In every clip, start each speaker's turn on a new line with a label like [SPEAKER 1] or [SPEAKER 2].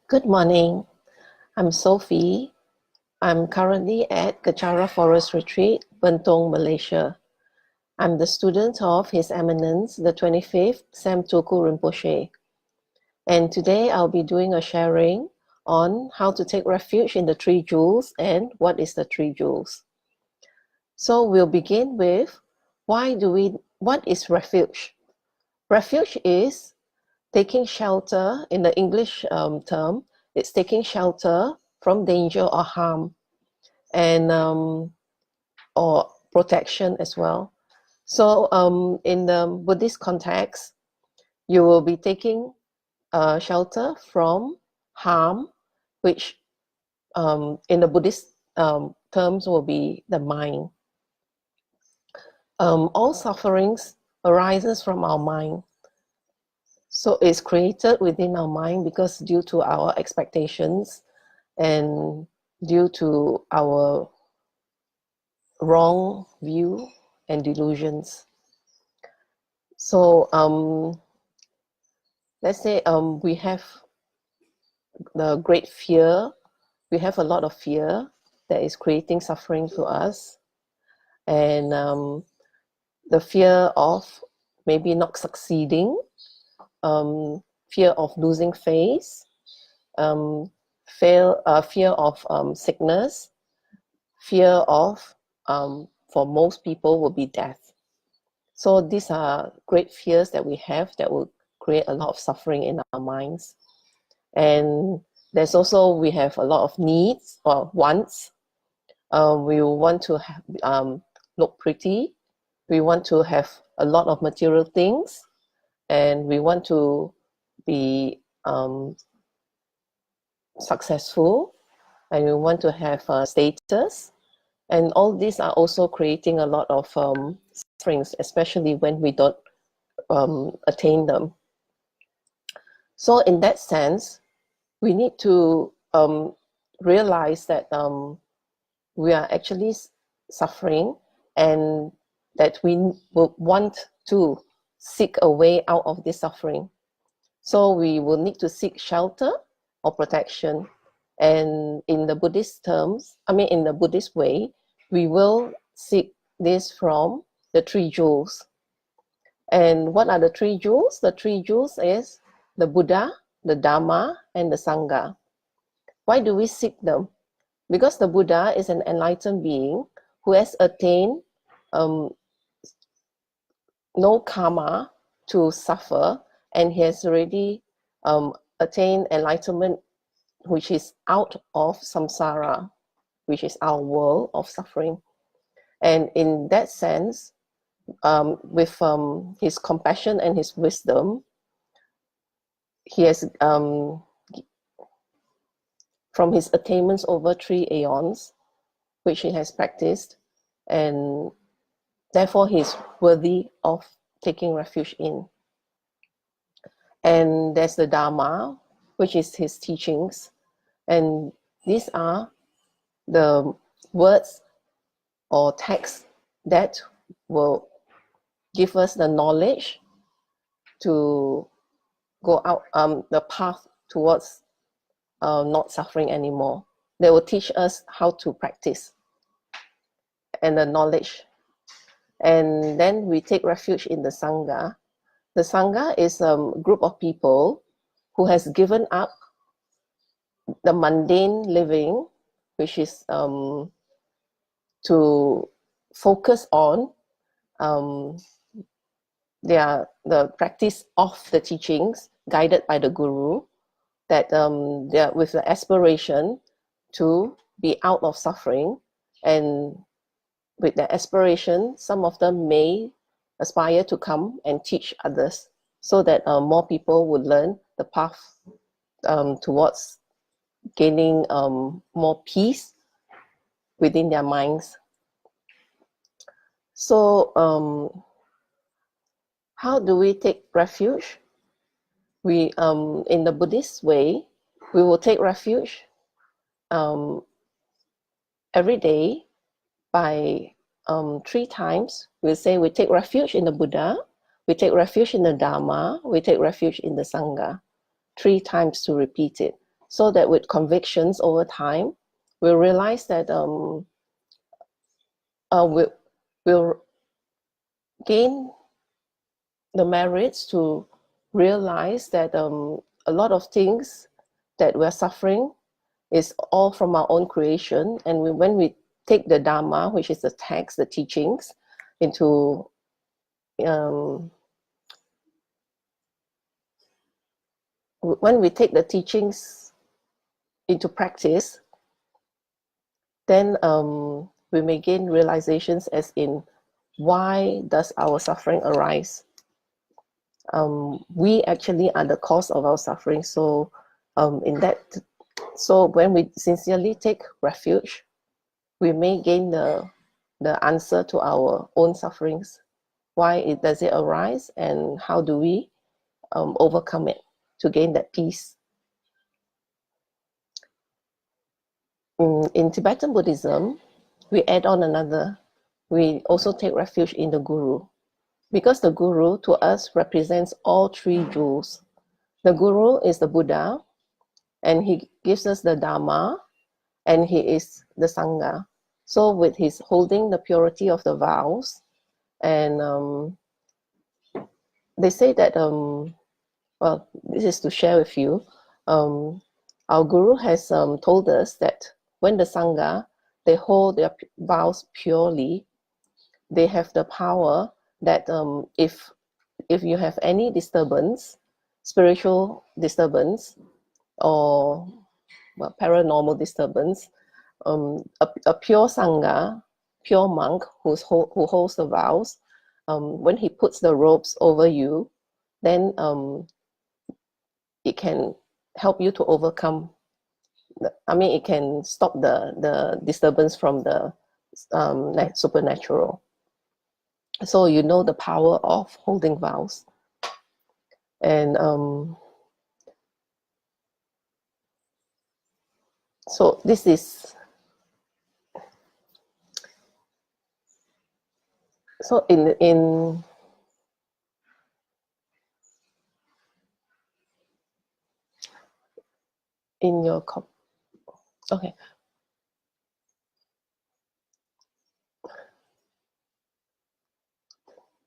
[SPEAKER 1] Good morning. I'm Sofi. I'm currently at Kechara Forest Retreat, Bentong, Malaysia. I'm the student of His Eminence, the 25th Sam Tuku Rinpoche. And today I'll be doing a sharing on how to take refuge in the three jewels and what is the three jewels. So we'll begin with what is refuge? Refuge is taking shelter. In the English term, it's taking shelter from danger or harm, and or protection as well. So in the Buddhist context, you will be taking shelter from harm, which in the Buddhist terms will be the mind. All sufferings arises from our mind. So it's created within our mind because due to our expectations and due to our wrong view and delusions. So let's say we have the great fear. We have a lot of fear that is creating suffering to us. And the fear of maybe not succeeding, fear of losing faith, fear of sickness, fear of, for most people, will be death. So these are great fears that we have that will create a lot of suffering in our minds. And there's also, we have a lot of needs or wants. We want to have, look pretty. We want to have a lot of material things. And we want to be successful. And we want to have status. And all these are also creating a lot of sufferings, especially when we don't attain them. So in that sense, we need to realize that we are actually suffering and that we will want to seek a way out of this suffering. So we will need to seek shelter or protection. And in the Buddhist terms, in the Buddhist way, we will seek this from the three jewels. And what are the three jewels? The three jewels is the Buddha, the Dharma, and the Sangha. Why do we seek them? Because the Buddha is an enlightened being who has attained no karma to suffer, and he has already attained enlightenment, which is out of samsara, which is our world of suffering. And in that sense, with his compassion and his wisdom, he has, from his attainments over 3 aeons, which he has practiced, and therefore he is worthy of taking refuge in. And there's the Dharma, which is his teachings. And these are the words or texts that will give us the knowledge to go out the path towards not suffering anymore. They will teach us how to practice and the knowledge. And then we take refuge in the Sangha. The Sangha is a group of people who has given up the mundane living, which is to focus on the practice of the teachings guided by the Guru, that they are with the aspiration to be out of suffering. And with the aspiration, some of them may aspire to come and teach others so that more people would learn the path towards gaining more peace within their minds. So how do we take refuge? We, in the Buddhist way, we will take refuge every day by 3 times. We'll say we take refuge in the Buddha, we take refuge in the Dharma, we take refuge in the Sangha. 3 times to repeat it. so that with convictions over time, we'll realize that we'll gain the merits to realize that a lot of things that we're suffering is all from our own creation. And when we take the Dharma, which is the text, the teachings, into when we take the teachings into practice, then we may gain realizations as in, why does our suffering arise? We actually are the cause of our suffering. So so when we sincerely take refuge, we may gain the answer to our own sufferings. Why does it arise, and how do we overcome it to gain that peace? In Tibetan Buddhism, we add on we also take refuge in the Guru, because the Guru to us represents all three jewels. The Guru is the Buddha, and he gives us the Dharma, and he is the Sangha. So with his holding the purity of the vows, and they say that, well, this is to share with you, our Guru has told us that when the Sangha, they hold their vows purely, they have the power that if you have any disturbance, spiritual disturbance, or paranormal disturbance, a pure Sangha, pure monk who holds the vows, when he puts the robes over you, then it can help you to overcome. It can stop the disturbance from the supernatural. So you know the power of holding vows. And so this is, so in your okay.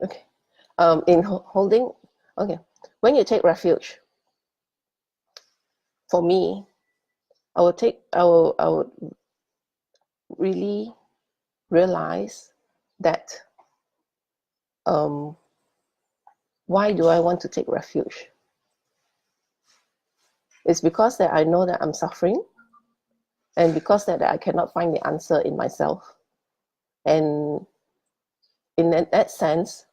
[SPEAKER 1] Okay. In holding, okay, when you take refuge, for me, I would really realize that why do I want to take refuge? It's because that I know that I'm suffering, and because that I cannot find the answer in myself. And in that sense,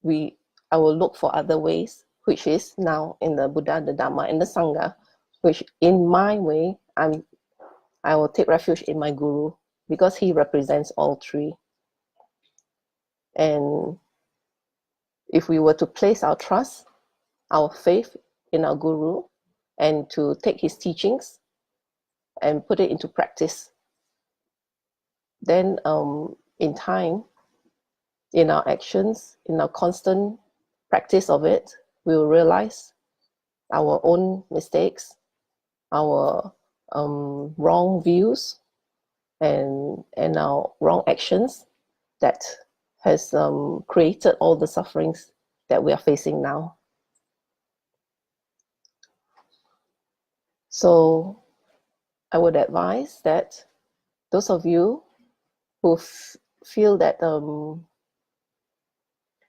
[SPEAKER 1] I will look for other ways, which is now in the Buddha, the Dharma, and the Sangha, which in my way, I will take refuge in my Guru, because he represents all three. And if we were to place our trust, our faith in our Guru, and to take his teachings and put it into practice, then in time, in our actions, in our constant practice of it, we will realize our own mistakes, our wrong views, and our wrong actions that has created all the sufferings that we are facing now. So I would advise that those of you who feel that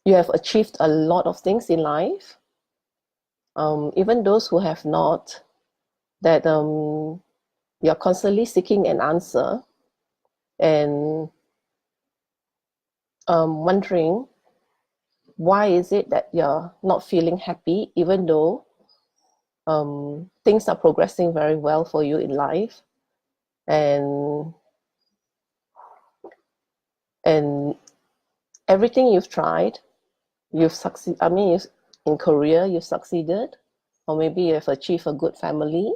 [SPEAKER 1] you have achieved a lot of things in life, even those who have not, that you're constantly seeking an answer and wondering why is it that you're not feeling happy, even though things are progressing very well for you in life, and everything you've tried, you've succeeded. In career, you've succeeded, or maybe you have achieved a good family,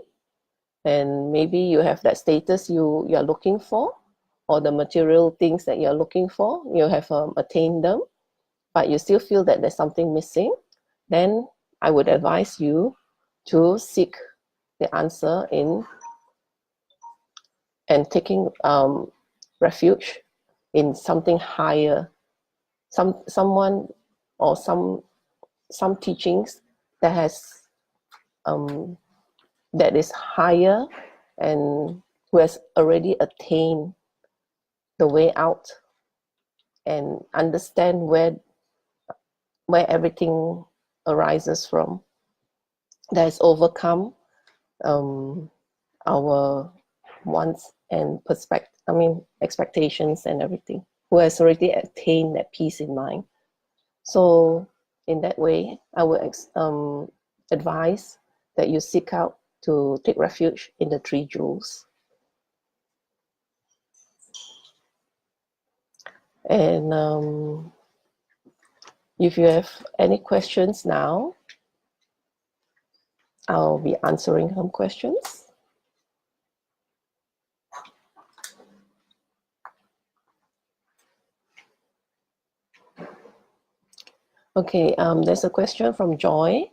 [SPEAKER 1] and maybe you have that status you're looking for, or the material things that you're looking for, you have attained them, but you still feel that there's something missing. Then I would advise you to seek the answer in and taking refuge in something higher, someone or some teachings that has that is higher and who has already attained the way out and understand where everything arises from, that has overcome our wants and expectations and everything, who has already attained that peace in mind. So in that way, I would advise that you seek out to take refuge in the three jewels. And if you have any questions now, I'll be answering some questions. Okay, there's a question from Joy.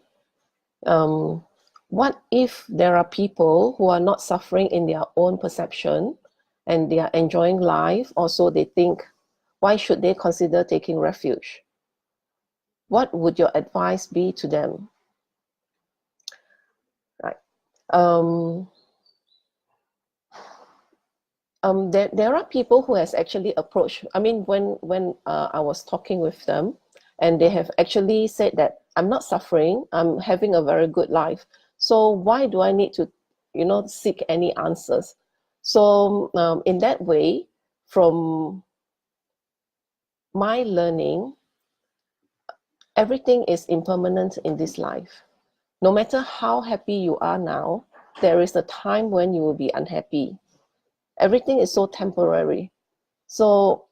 [SPEAKER 1] What if there are people who are not suffering in their own perception and they are enjoying life, also they think, why should they consider taking refuge? What would your advice be to them? Right. There are people who has actually approached, when I was talking with them, and they have actually said that I'm not suffering, I'm having a very good life. So why do I need to, seek any answers? So in that way, from my learning, everything is impermanent in this life. No matter how happy you are now, there is a time when you will be unhappy. Everything is so temporary. So,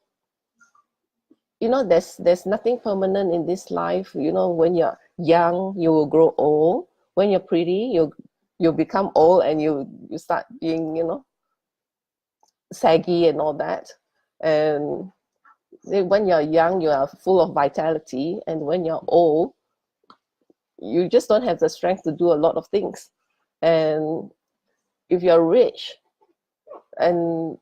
[SPEAKER 1] there's nothing permanent in this life. When you're young, you will grow old. When you're pretty, you become old and you start being, saggy and all that. And when you're young, you are full of vitality. And when you're old, you just don't have the strength to do a lot of things. And if you're rich, and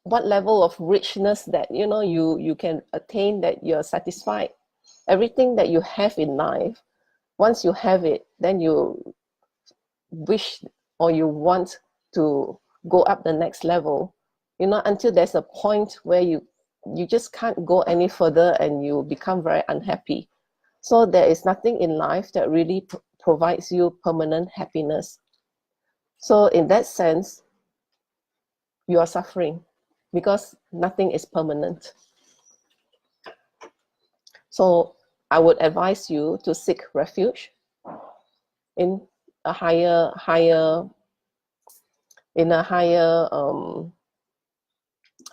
[SPEAKER 1] what level of richness that you can attain, that you're satisfied, everything that you have in life, once you have it, then you wish or you want to go up the next level, until there's a point where you just can't go any further and you become very unhappy. So there is nothing in life that really provides you permanent happiness. So in that sense, you are suffering because nothing is permanent. So I would advise you to seek refuge in a higher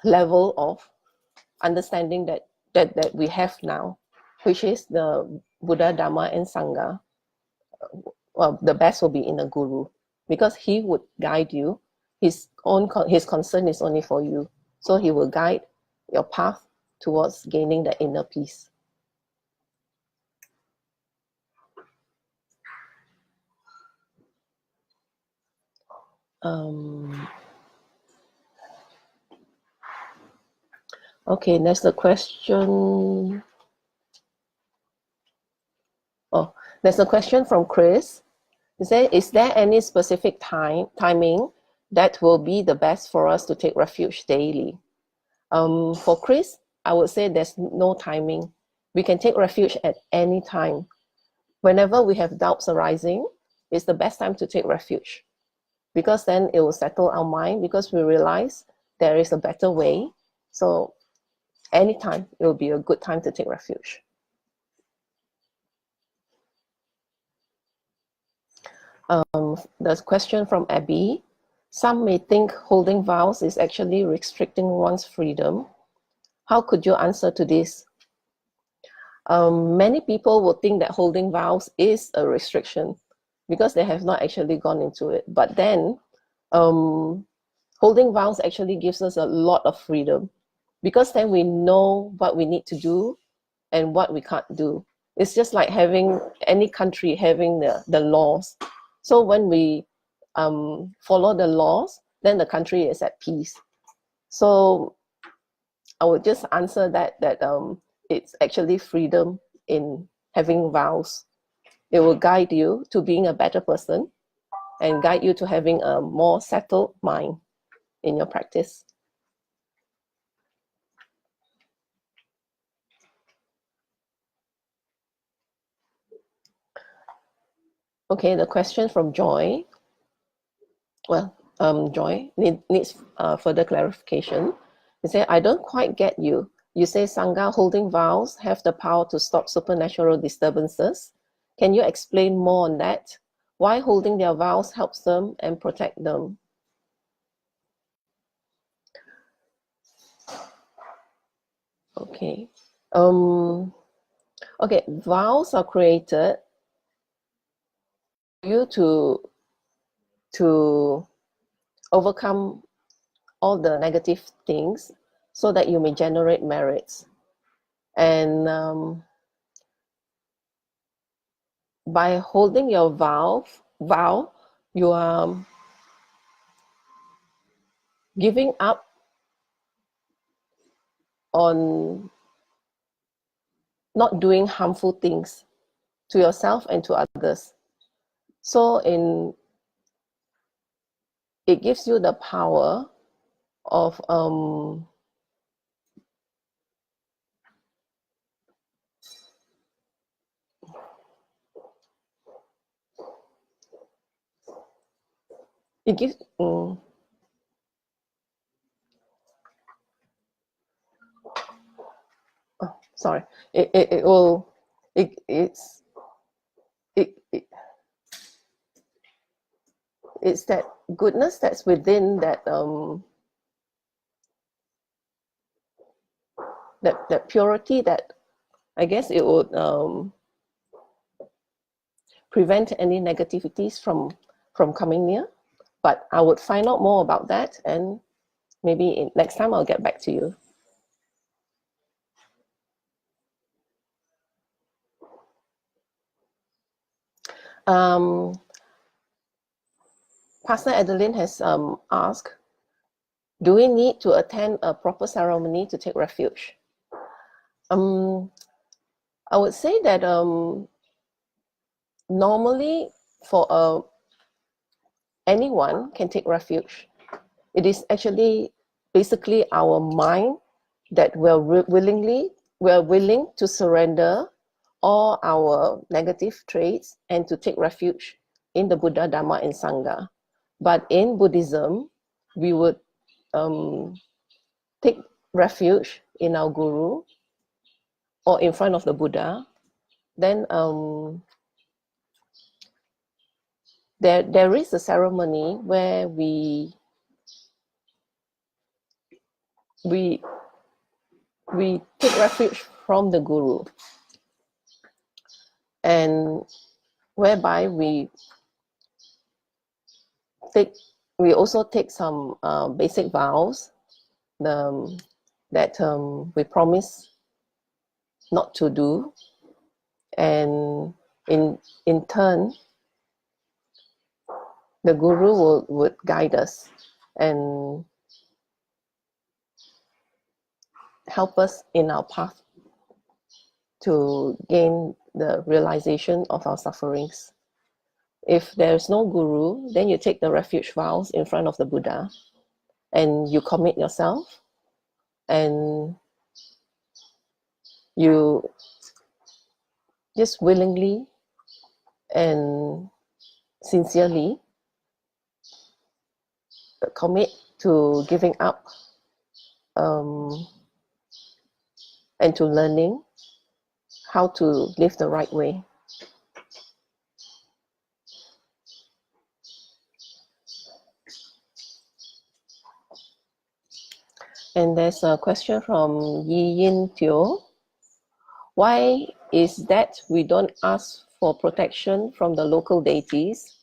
[SPEAKER 1] level of understanding that we have now, which is the Buddha, Dharma, and Sangha. Well, the best will be in a guru, because he would guide you. His concern is only for you, so he will guide your path towards gaining the inner peace. Okay, there's a question. Oh, there's a question from Chris. He said, is there any specific timing that will be the best for us to take refuge daily? For Chris, I would say there's no timing. We can take refuge at any time. Whenever we have doubts arising, it's the best time to take refuge, because then it will settle our mind, because we realize there is a better way. So anytime, it will be a good time to take refuge. The question from Abby. Some may think holding vows is actually restricting one's freedom. How could you answer to this? Many people will think that holding vows is a restriction because they have not actually gone into it. But then holding vows actually gives us a lot of freedom, because then we know what we need to do and what we can't do. It's just like having any country having the laws. So when we follow the laws, then the country is at peace. So I would just answer that it's actually freedom in having vows. It will guide you to being a better person and guide you to having a more settled mind in your practice. Okay, the question from Joy. Well, Joy needs further clarification. He said, I don't quite get you. You say Sangha holding vows have the power to stop supernatural disturbances. Can you explain more on that? Why holding their vows helps them and protect them? Okay. Okay, vows are created for you to overcome all the negative things so that you may generate merits. And by holding your vow, you are giving up on not doing harmful things to yourself and to others. So it gives you the power of it gives sorry, it will it's that goodness that's within that that purity that I guess it would prevent any negativities from coming near. But I would find out more about that, and maybe next time I'll get back to you. Pastor Adeline has asked, do we need to attend a proper ceremony to take refuge? I would say that normally for anyone can take refuge. It is actually basically our mind that we're willing to surrender all our negative traits and to take refuge in the Buddha, Dharma, and Sangha. But in Buddhism, we would take refuge in our Guru or in front of the Buddha. Then there is a ceremony where we take refuge from the Guru, and whereby we also take some basic vows that we promise not to do, and in turn the Guru would guide us and help us in our path to gain the realization of our sufferings. If there's no Guru, then you take the refuge vows in front of the Buddha and you commit yourself, and you just willingly and sincerely commit to giving up and to learning how to live the right way. And there's a question from Yi Yin Teo. Why is that we don't ask for protection from the local deities?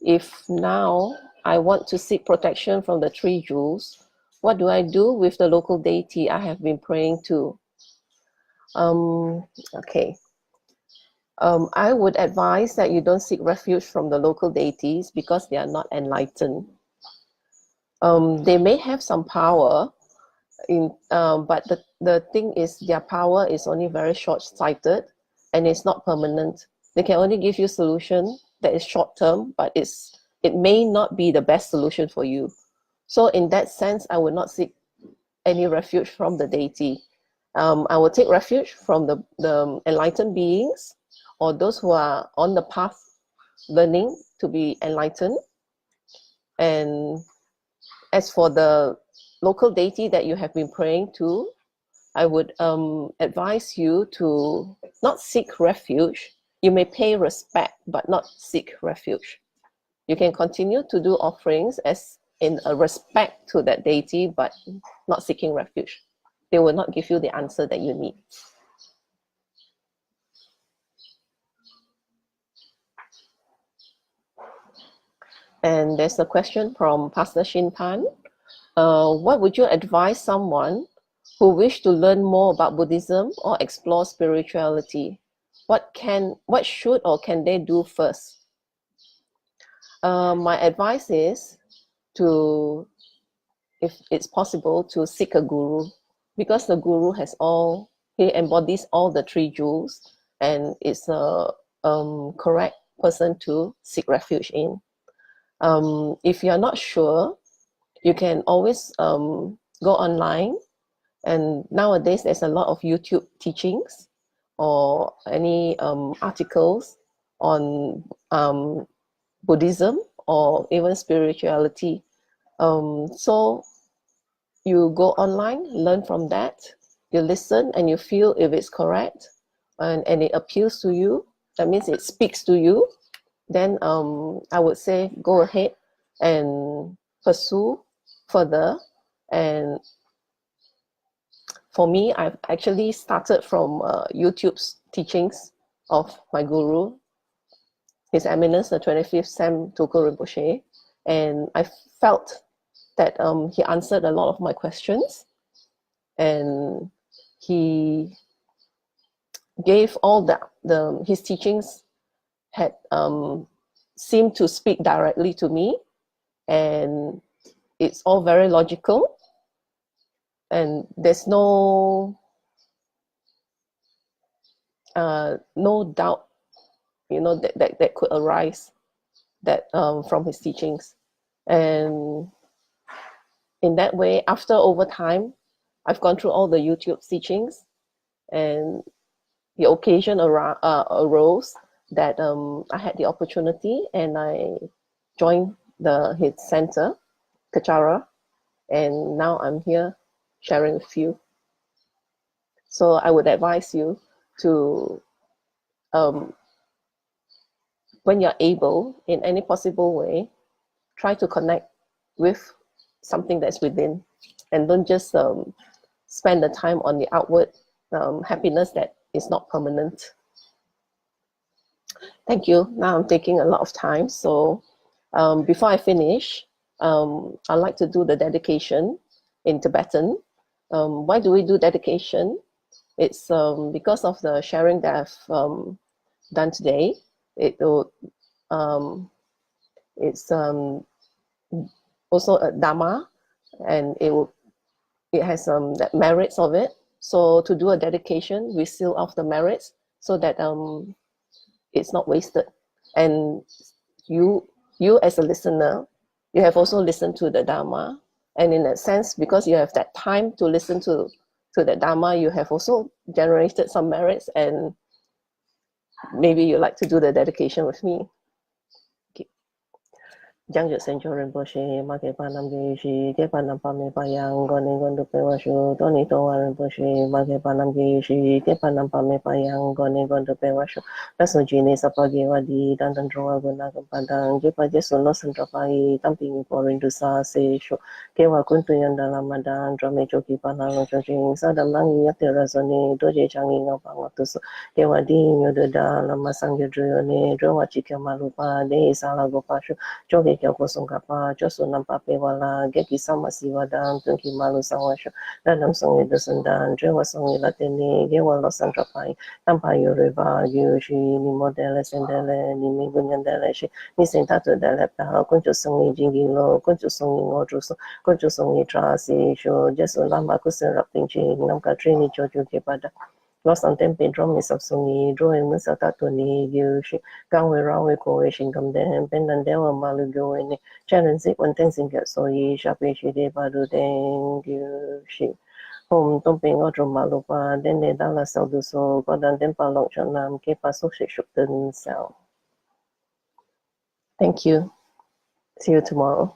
[SPEAKER 1] If now I want to seek protection from the three jewels, what do I do with the local deity I have been praying to? Okay. I would advise that you don't seek refuge from the local deities because they are not enlightened. They may have some power, but the thing is their power is only very short-sighted and it's not permanent. They can only give you solution that is short-term, but it may not be the best solution for you. So in that sense, I would not seek any refuge from the deity. I will take refuge from the enlightened beings or those who are on the path learning to be enlightened. And as for the local deity that you have been praying to, I would advise you to not seek refuge. You may pay respect, but not seek refuge. You can continue to do offerings as in a respect to that deity, but not seeking refuge. They will not give you the answer that you need. And there's a question from Pastor Shin Pan. What would you advise someone who wish to learn more about Buddhism or explore spirituality? What should or can they do first? My advice is to, if it's possible, to seek a guru, because the guru he embodies all the three jewels and is a correct person to seek refuge in. If you're not sure, you can always go online, and nowadays there's a lot of YouTube teachings or any articles on Buddhism or even spirituality. So you go online, learn from that, you listen and you feel if it's correct and it appeals to you, that means it speaks to you, then I would say go ahead and pursue further. And for me, I've actually started from YouTube's teachings of my guru, His Eminence, the 25th Sam Tulku Rinpoche, and I felt that he answered a lot of my questions, and he gave all his teachings had seemed to speak directly to me, and it's all very logical, and there's no doubt, that could arise that from his teachings. And in that way, over time, I've gone through all the YouTube teachings, and the occasion arose that I had the opportunity, and I joined his center, Kachara, and now I'm here sharing with you. So I would advise you to, when you're able, in any possible way, try to connect with something that's within, and don't just spend the time on the outward happiness that is not permanent. Thank you. Now I'm taking a lot of time, so before I finish, I'd like to do the dedication in Tibetan. Why do we do dedication? It's because of the sharing that I've done today. It's also a Dharma, and it has the merits of it. So to do a dedication, we seal off the merits so that it's not wasted. And you as a listener, you have also listened to the Dharma, and in that sense, because you have that time to listen to the Dharma, you have also generated some merits, and maybe you'd like to do the dedication with me. Jangjo Senjo Rinpoche, Make Panam Geishi, Ke Panam Pame Payang, Goni Gondo Pewashu, Toni Towa Rinpoche, Make Panam Geishi, Ke Panam Pame Payang, Goni Gondo Pewashu, Raso Jini Sapagi Wadi, Dantan Drowa Guna Padang, Jepa Jesu no Santrapai, Tamping Porindu Sa Seisho, Kewa Kuntu Yandala Madan, Drame Choki Panalo Chojing, Sadam Langi Yate Razoni, Doje Changi Ngapangatuso, Kewa Di Yoda, Lama Sangyo Drione, Drowa Chika Malupa, De Sala Gopashu, Choki ni kyo ko song ka pa cho su nam pa pe wala ge ki sa ma si wa dan tun ki ma lu sang wa shu la nam song ni de sun dan je wa song ni la te ni ge wa lo sang tra pa tam pa yu re ba yu shi ni mo de le sen de le ni mi gun yan de le shi ni sen ta tu de le pa kun chu song ni jing gi lo kun chu song ni ngo chu so kun chu song ni tra si shu je su la ma ku se rap ting chi nam ka tri ni cho chu ke pa da lo san tem pe drum ni sap song ni dro en mun sa ta tu ni yu shi gang we ra we ko we shin kam de ben dan de wa ma lu go ni chen si wen ten sin ge so yi sha pe shi de ba du den yu shi home đông bên ở trong马路吧，等你到了小的时候，嗰陣等把落上南嘅把宿舍熟的時候。Thank you. See you tomorrow.